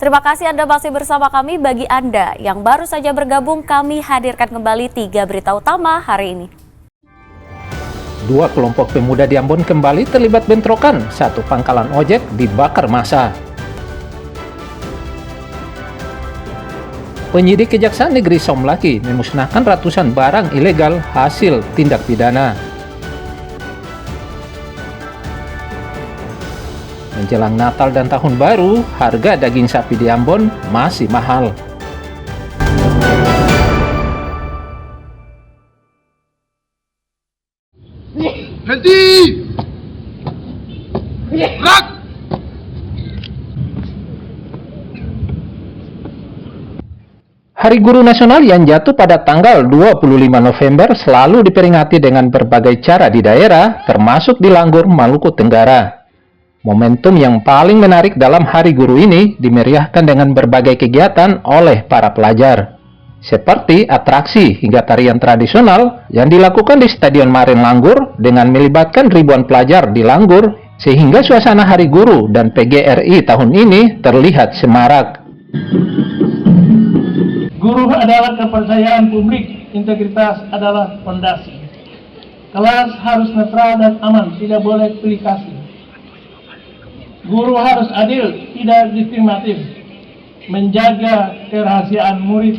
Terima kasih Anda masih bersama kami. Bagi Anda yang baru saja bergabung, kami hadirkan kembali 3 berita utama hari ini. Dua kelompok pemuda di Ambon kembali terlibat bentrokan. Satu pangkalan ojek dibakar massa. Penyidik Kejaksaan Negeri Somlaki memusnahkan ratusan barang ilegal hasil tindak pidana. Menjelang Natal dan Tahun Baru, harga daging sapi di Ambon masih mahal. Henti! Gerak! Hari Guru Nasional yang jatuh pada tanggal 25 November selalu diperingati dengan berbagai cara di daerah, termasuk di Langgur, Maluku Tenggara. Momentum yang paling menarik dalam Hari Guru ini dimeriahkan dengan berbagai kegiatan oleh para pelajar, seperti atraksi hingga tarian tradisional yang dilakukan di Stadion Marin Langgur dengan melibatkan ribuan pelajar di Langgur, sehingga suasana Hari Guru dan PGRI tahun ini terlihat semarak. Guru adalah kepercayaan publik, integritas adalah fondasi. Kelas harus netral dan aman, tidak boleh pilih kasih. Guru harus adil, tidak diskriminatif, menjaga kerahasiaan murid,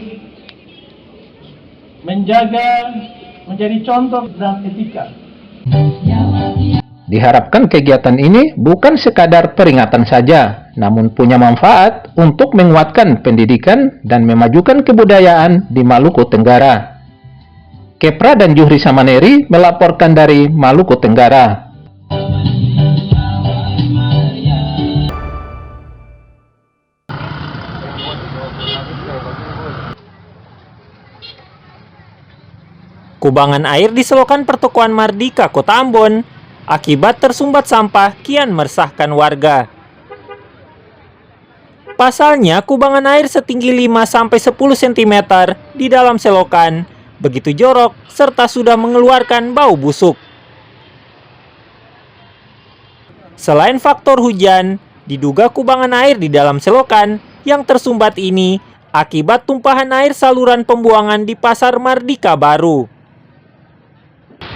menjadi contoh dan etika. Diharapkan kegiatan ini bukan sekadar peringatan saja, namun punya manfaat untuk menguatkan pendidikan dan memajukan kebudayaan di Maluku Tenggara. Kepra dan Juhri Samaneri melaporkan dari Maluku Tenggara. Kubangan air di selokan pertokoan Mardika, Kota Ambon, akibat tersumbat sampah kian meresahkan warga. Pasalnya, kubangan air setinggi 5-10 cm di dalam selokan begitu jorok serta sudah mengeluarkan bau busuk. Selain faktor hujan, diduga kubangan air di dalam selokan yang tersumbat ini akibat tumpahan air saluran pembuangan di Pasar Mardika Baru.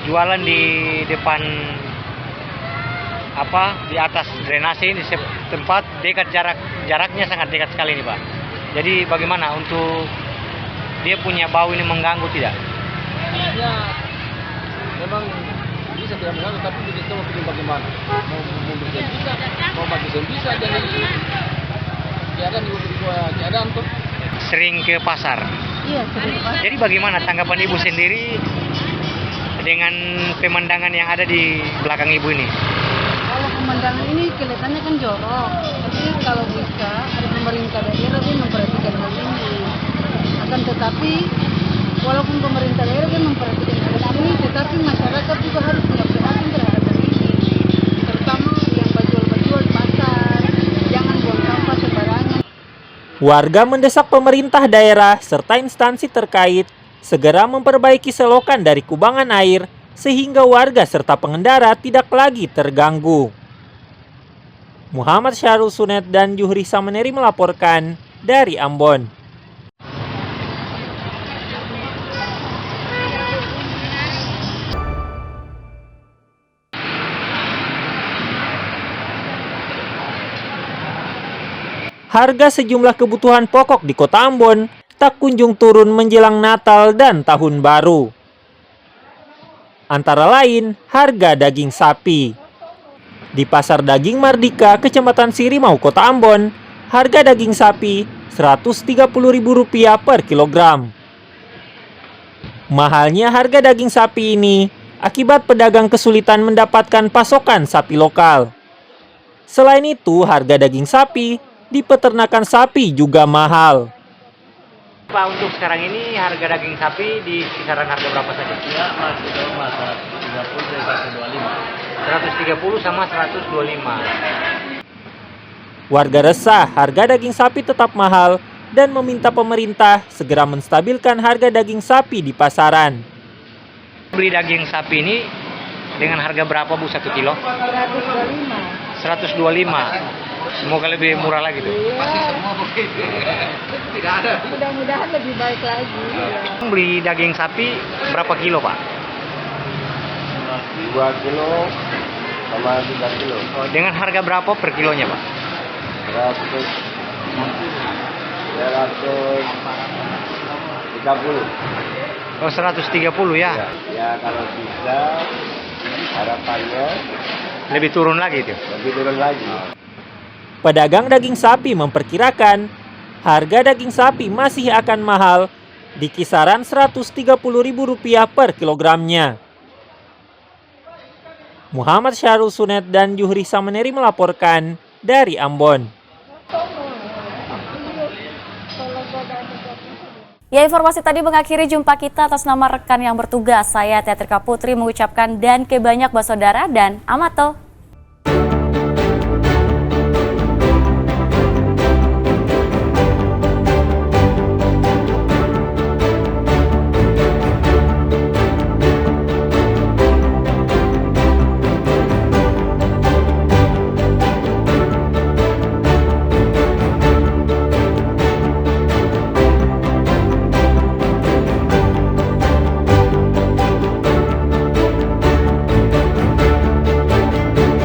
Jualan di depan di atas drainase ini tempat dekat jaraknya sangat dekat sekali nih Pak. Jadi bagaimana untuk dia punya bau ini mengganggu tidak? Ya, memang bisa tidak mengganggu, tapi kita mau pilih bagaimana? Mau bikin bisa, mau bikin bisa, jadi keadaan juga keadaan tuh. Sering ke pasar? Iya, sering ke pasar. Jadi bagaimana tanggapan Ibu sendiri dengan pemandangan yang ada di belakang Ibu ini? Kalau pemandangan ini kelihatannya kan jorok, tapi kalau bisa ada pemerintah daerah dia memperhatikan hal ini. Akan tetapi, walaupun pemerintah daerah dia memperhatikan hal ini, tetapi masyarakat juga harus punya perhatian terhadap hal ini. Terutama yang berjual di pasar, jangan buang sampah sembarangan. Warga mendesak pemerintah daerah serta instansi terkait segera memperbaiki selokan dari kubangan air sehingga warga serta pengendara tidak lagi terganggu. Muhammad Syarul Sunet dan Juhri Samaneri melaporkan dari Ambon. Harga sejumlah kebutuhan pokok di Kota Ambon tak kunjung turun menjelang Natal dan Tahun Baru. Antara lain, harga daging sapi. Di Pasar Daging Mardika, Kecamatan Sirimau, Kota Ambon, harga daging sapi Rp130.000 per kilogram. Mahalnya harga daging sapi ini akibat pedagang kesulitan mendapatkan pasokan sapi lokal. Selain itu, harga daging sapi di peternakan sapi juga mahal. Pak, untuk sekarang ini harga daging sapi di kisaran harga berapa saja? Ya, masih sama 130 dan 130 sama 125. Warga resah harga daging sapi tetap mahal dan meminta pemerintah segera menstabilkan harga daging sapi di pasaran. Beli daging sapi ini dengan harga berapa Bu 1 kilo? 125. 125. Semoga lebih murah lagi tuh. Mudah-mudahan lebih baik lagi. Beli daging sapi berapa kilo, Pak? 2 kilo sama 3 kilo. Oh, dengan harga berapa per kilonya, Pak? 130. Oh, 130 ya? Ya kalau bisa harapannya Lebih turun lagi itu. lebih turun lagi. Pedagang daging sapi memperkirakan harga daging sapi masih akan mahal di kisaran Rp130.000 per kilogramnya. Muhammad Syahrul Sunet dan Juhri Sameneri melaporkan dari Ambon. Ya, informasi tadi mengakhiri jumpa kita. Atas nama rekan yang bertugas, saya Teatrika Putri mengucapkan dan kebanyak saudara dan amato.